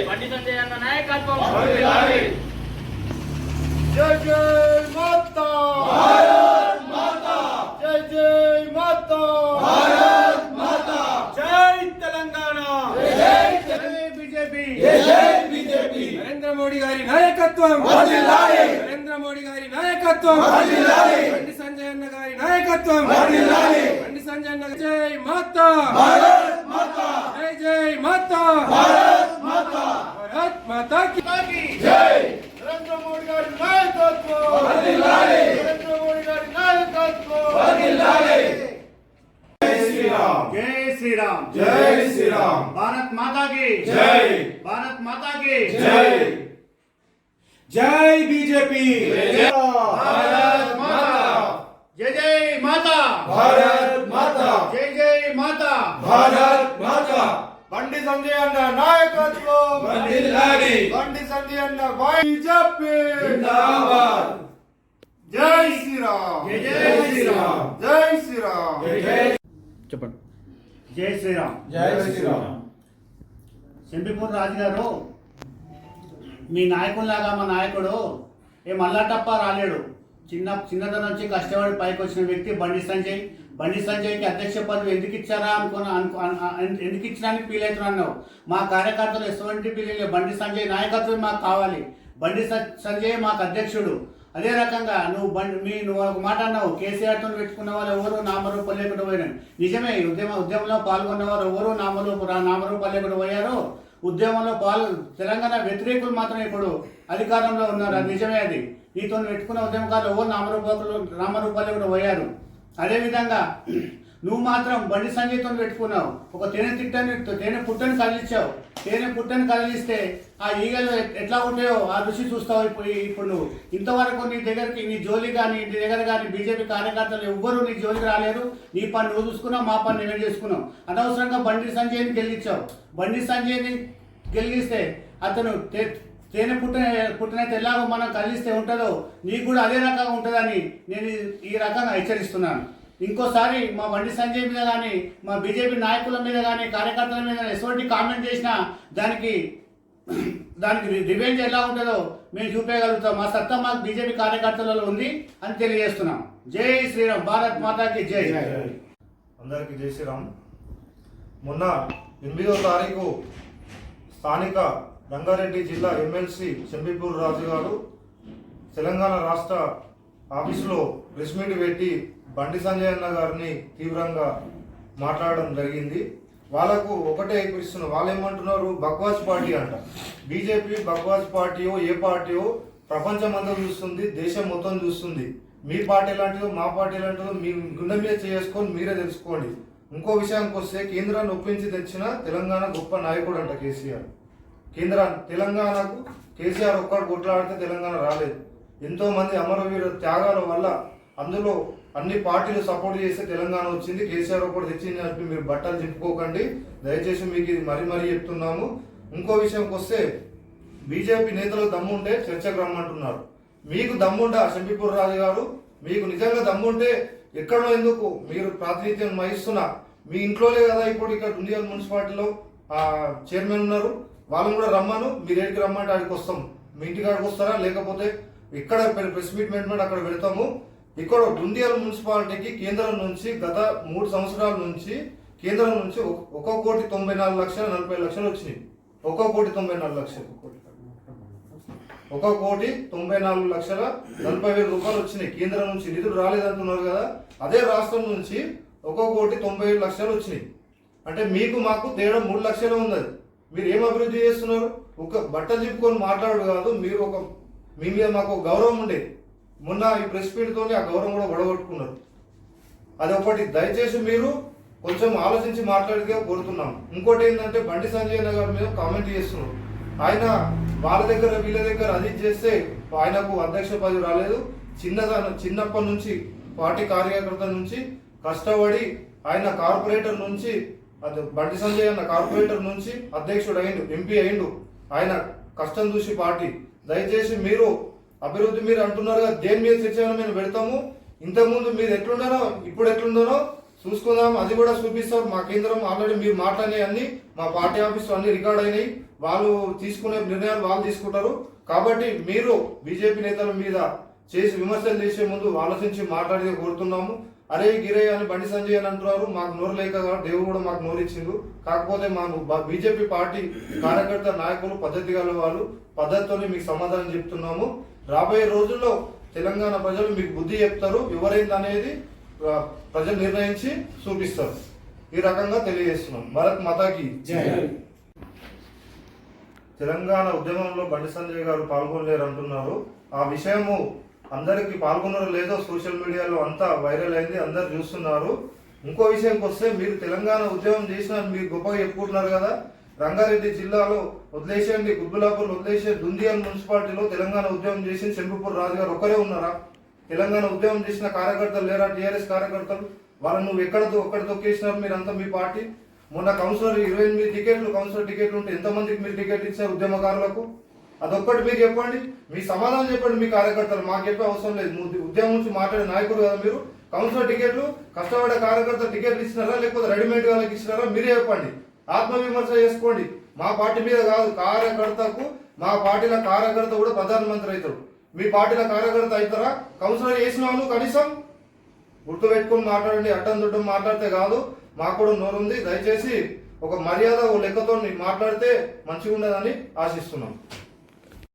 బండి సంజయ్ అన్న నాయకత్వం. జై జై మాతా భారత్ మాతా, జై జై మాతా భారత్ మాతా, జై తెలంగాణ, జై బీజేపీ, జై బీజేపీ. నరేంద్ర మోడీ గారి నాయకత్వం వర్ధిల్లాలి, నరేంద్ర మోడీ గారి నాయకత్వం వర్ధిల్లాలి, బండి సంజయ్ అన్న గారి నాయకత్వం వర్ధిల్లాలి. బండి సంజయ్ అన్న జై మాతా భారత్ మాతా, జై జై మాతా భారత్ మాతా, భారత్ మాతా కి జై. నరేంద్ర మోడీ గారి నాయకత్వం వర్ధిల్లాలి, నరేంద్ర మోడీ గారి నాయకత్వం వర్ధిల్లాలి. జై శ్రీరామ్, జై శ్రీరామ్, జై శ్రీరామ్. భారత్ మాతా की జై, భారత్ మాతా की జై. జై బీజేపీ భారత్ మాతా, జై జై మాతా భారత్ మాతా, జై జై మాతా భారత్ మాతా. బండి సంజయ్ అన్న నాయకత్వం వర్ధిల్లాలి, బండి సంజయ్ అన్న బీజేపీ జిందాబాద్. జై శ్రీరామ్, జై శ్రీరామ్, జై శ్రీరామ్. చెప్పండి. జై శ్రీరామ్, జై శ్రీరామ్. సెంబిపూర్ రాజు గారు, మీ నాయకుల్లాగా మా నాయకుడు ఏ మల్లాటప్ప రాలేడు. చిన్నతనం నుంచి కష్టపడి పైకి వచ్చిన వ్యక్తి బండి సంజయ్. బండి సంజయ్కి అధ్యక్ష పదవి ఎందుకు ఇచ్చారా ఎందుకు ఇచ్చడానికి ఫీల్ అవుతున్నావు? మా కార్యకర్తలు ఎటువంటి ఫీల్, బండి సంజయ్ నాయకత్వం మాకు కావాలి. బండి సంజయ్ మాకు అధ్యక్షుడు. అదే రకంగా నువ్వు ఒక మాట అన్నావు, కేసీఆర్తో పెట్టుకున్న వాళ్ళు ఎవరు నామరూపాలు లేకుండా పోయినారు. నిజమే, ఉద్యమంలో పాల్గొన్న వారు ఎవరు నామరూపాలు లేకుండా పోయారు. ఉద్యమంలో తెలంగాణ వ్యతిరేకులు మాత్రం ఇప్పుడు అధికారంలో ఉన్నారు. అది నిజమే. అది నీతో పెట్టుకున్న ఉద్యమకారులు ఎవరు నామరూపాలు కూడా పోయారు. అదేవిధంగా నువ్వు మాత్రం బండి సంజయ్తో పెట్టుకున్నావు. ఒక తేనె పుట్టని కదిలించావు. తేనె పుట్టని కదిలిస్తే ఆ ఈగలు ఎట్లా ఉంటాయో ఆ రుచి చూస్తావు. ఇప్పుడు నువ్వు ఇంతవరకు నీ దగ్గరికి నీ జోలి కానీ నీ దగ్గర కానీ బీజేపీ కార్యకర్తలు ఎవ్వరూ నీ జోలికి రాలేరు. నీ పని నువ్వు చూసుకున్నావు, మా పని నేను చేసుకున్నావు. అనవసరంగా బండి సంజయ్ని గెలిగించావు. బండి సంజయ్ని గెలిగిస్తే అతను తేనె పుట్టినైతే ఎలాగో మనం కలిస్తే ఉంటుందో నీకు కూడా అదే రకంగా ఉంటుందని నేను ఈ రకంగా హెచ్చరిస్తున్నాను. ఇంకోసారి మా బండి సంజయ్ మీద కానీ మా బీజేపీ నాయకుల మీద కానీ కార్యకర్తల మీద ఎటువంటి కామెంట్ చేసినా దానికి రివెంజ్ ఎలా ఉంటుందో మేము చూపేయగలుగుతాం. మా సత్తా మాకు బీజేపీ కార్యకర్తలలో ఉంది అని తెలియజేస్తున్నాం. జై శ్రీరామ్, భారత్ మాతాకి జై. అందరికీ జై శ్రీరామ్. మొన్న 8వ తారీఖు స్థానిక రంగారెడ్డి జిల్లా ఎమ్మెల్సీ సెంబిపూర్ రాజు గారు తెలంగాణ రాష్ట్ర ఆఫీసులో ప్రెస్ మీట్ పెట్టి బండి సంజయ్ అన్న గారిని తీవ్రంగా మాట్లాడడం జరిగింది. వాళ్ళకు ఒకటే ఇస్తున్నారు. వాళ్ళు ఏమంటున్నారు, బక్వాస్ పార్టీ అంట. బీజేపీ బక్వాస్ పార్టీయో ఏ పార్టీయో ప్రపంచం అంతా చూస్తుంది, దేశం మొత్తం చూస్తుంది. మీ పార్టీ లాంటిదో మా పార్టీ లాంటిదో మీ గుండె మీద చేసుకొని మీరే తెలుసుకోండి. ఇంకో విషయానికి వస్తే కేంద్రాన్ని ఒప్పించి తెచ్చిన తెలంగాణ గొప్ప నాయకుడు అంట కేసీఆర్. తెలంగాణకు కేసీఆర్ ఒక్కడు కొట్లాడితే తెలంగాణ రాలేదు. ఎంతో మంది అమరవీర త్యాగాల వల్ల అందులో అన్ని పార్టీలు సపోర్ట్ చేస్తే తెలంగాణ వచ్చింది. కేసీఆర్ ఒకటి తెచ్చింది అంటే మీరు బట్టలు చింపుకోకండి దయచేసి, మీకు ఇది మరీ చెప్తున్నాము. ఇంకో విషయంకి వస్తే బీజేపీ నేతలు దమ్ముంటే చర్చకు రమ్మంటున్నారు. మీకు దమ్ముంటే సెంబిపూర్ రాజు గారు, మీకు నిజంగా దమ్ముంటే ఎక్కడో ఎందుకు మీరు ప్రాతినిధ్యం వహిస్తున్నా మీ ఇంట్లోనే కదా. ఇప్పుడు ఇక్కడ ఉండియల్ మున్సిపాలిటీలో చైర్మన్ ఉన్నారు, వాళ్ళని కూడా రమ్మను. మీరు ఏడికి రమ్మంటే ఆడికి వస్తాం. మీ ఇంటికి ఆడికి వస్తారా, లేకపోతే ఇక్కడ ప్రెస్ మీట్ అక్కడ పెడతాము. ఇక్కడ దుండియల్ మున్సిపాలిటీకి కేంద్రం నుంచి గత 3 సంవత్సరాల నుంచి కేంద్రం నుంచి 1,94,40,40,000 వచ్చినాయి. 1,94,40,000 1,94,40,000 వచ్చినాయి. కేంద్రం నుంచి నిధులు రాలేదంటున్నారు కదా. అదే రాష్ట్రం నుంచి 1,97,00,000 వచ్చినాయి. అంటే మీకు మాకు తేడా 3 లక్షలు ఉన్నది. మీరు ఏం అభివృద్ధి చేస్తున్నారు? ఒక బట్టలు చెప్పుకొని మాట్లాడు కాదు. మీరు మీ మీద మాకు గౌరవం ఉండేది. మొన్న ఈ ప్రెస్ మీట్తో ఆ గౌరవం కూడా ఒడగొట్టుకున్నారు. అది ఒకటి. దయచేసి మీరు కొంచెం ఆలోచించి మాట్లాడితే కోరుతున్నాం. ఇంకోటి ఏంటంటే బండి సంజయ్ గారి మీద కామెంట్ చేస్తున్నారు. ఆయన వాళ్ళ దగ్గర వీళ్ళ దగ్గర అది చేస్తే ఆయనకు అధ్యక్ష పదవి రాలేదు. చిన్నప్పటి నుంచి పార్టీ కార్యకర్త నుంచి కష్టపడి ఆయన కార్పొరేటర్ నుంచి బండి సంజయ్ అన్న కార్పొరేటర్ నుంచి అధ్యక్షుడు అయిండు, ఎంపీ అయిండు. ఆయన కష్టం చూసి పార్టీ. దయచేసి మీరు అభివృద్ధి మీరు అంటున్నారు కదా, దేని మీద చర్చ మేము పెడతాము. ఇంతకుముందు మీరు ఎట్లున్నారో ఇప్పుడు ఎట్లున్నారో చూసుకుందాం, అది కూడా చూపిస్తాం. మా కేంద్రం ఆల్రెడీ మీరు మాట్లాడినవి అన్ని మా పార్టీ ఆఫీస్లో అన్ని రికార్డ్ అయినాయి. వాళ్ళు తీసుకునే నిర్ణయాలు వాళ్ళు తీసుకుంటారు. కాబట్టి మీరు బీజేపీ నేతల మీద చేసి విమర్శలు చేసే ముందు ఆలోచించి మాట్లాడి కోరుతున్నాము. అరే గిరే అని బండి సంజయ్ అని అంటున్నారు. మాకు నోరు లేక దేవుడు కూడా మాకు నోరు ఇచ్చిండు. కాకపోతే మా బీజేపీ పార్టీ కార్యకర్త నాయకులు పద్ధతి గల వాళ్ళు, పద్ధతితోనే మీకు సమాధానం చెప్తున్నాము. రాబోయే రోజుల్లో తెలంగాణ ప్రజలు మీకు బుద్ధి చెప్తారు. ఎవరైంది అనేది ప్రజలు నిర్ణయించి చూపిస్తారు. ఈ రకంగా తెలియజేస్తున్నాం. భారత్ మాతాకి జై. తెలంగాణ ఉద్యమంలో బండి సంజయ్ గారు పాల్గొనలేరు అంటున్నారు. ఆ విషయము అందరికి పాల్గొనరు లేదో సోషల్ మీడియాలో అంతా వైరల్ అయింది, అందరు చూస్తున్నారు. ఇంకో విషయంకి వస్తే, మీరు తెలంగాణ ఉద్యమం చేసిన మీరు గొప్పగా చెప్పుకుంటున్నారు కదా. రంగారెడ్డి జిల్లాలో వదిలేసేయండి, కుత్బుల్లాపూర్ వదిలేసే దుందియాల్ మున్సిపాలిటీలో తెలంగాణ ఉద్యమం చేసిన శంభిపూర్ రాజు గారు ఒక్కరే ఉన్నారా? తెలంగాణ ఉద్యమం చేసిన కార్యకర్తలు లేరా? టీఆర్ఎస్ కార్యకర్తలు వాళ్ళని నువ్వు ఎక్కడ తొక్కేసినారు మీరంతా మీ పార్టీ? మొన్న కౌన్సిలర్ 28 టికెట్లు కౌన్సిలర్ టికెట్లు ఉంటే ఎంతమందికి మీరు టికెట్ ఇచ్చారు ఉద్యమకారులకు? అదొక్కటి మీరు చెప్పండి. మీ సమాధానం చెప్పండి మీ కార్యకర్తలు. మాకు చెప్పే అవసరం లేదు. ఉద్యమం నుంచి మాట్లాడే నాయకుడు కదా మీరు. కౌన్సిలర్ టికెట్లు కష్టపడే కార్యకర్తలు టికెట్లు ఇచ్చినారా లేకపోతే రెడీమేడ్ వాళ్ళకి ఇచ్చినారా? మీరే చెప్పండి. ఆత్మవిమర్శ చేసుకోండి. మా పార్టీ మీద కాదు, కార్యకర్తకు. మా పార్టీల కార్యకర్త కూడా ప్రధానమంత్రి అవుతాడు. మీ పార్టీల కార్యకర్త అవుతారా? కౌన్సిలర్ చేసిన వాళ్ళు కనీసం గుర్తు పెట్టుకుని మాట్లాడండి. అడ్డం దుడ్డం మాట్లాడితే కాదు. మాకు కూడా నోరుంది. దయచేసి ఒక మర్యాద, ఓ లెక్కతో మాట్లాడితే మంచిగా ఉండదని ఆశిస్తున్నాం.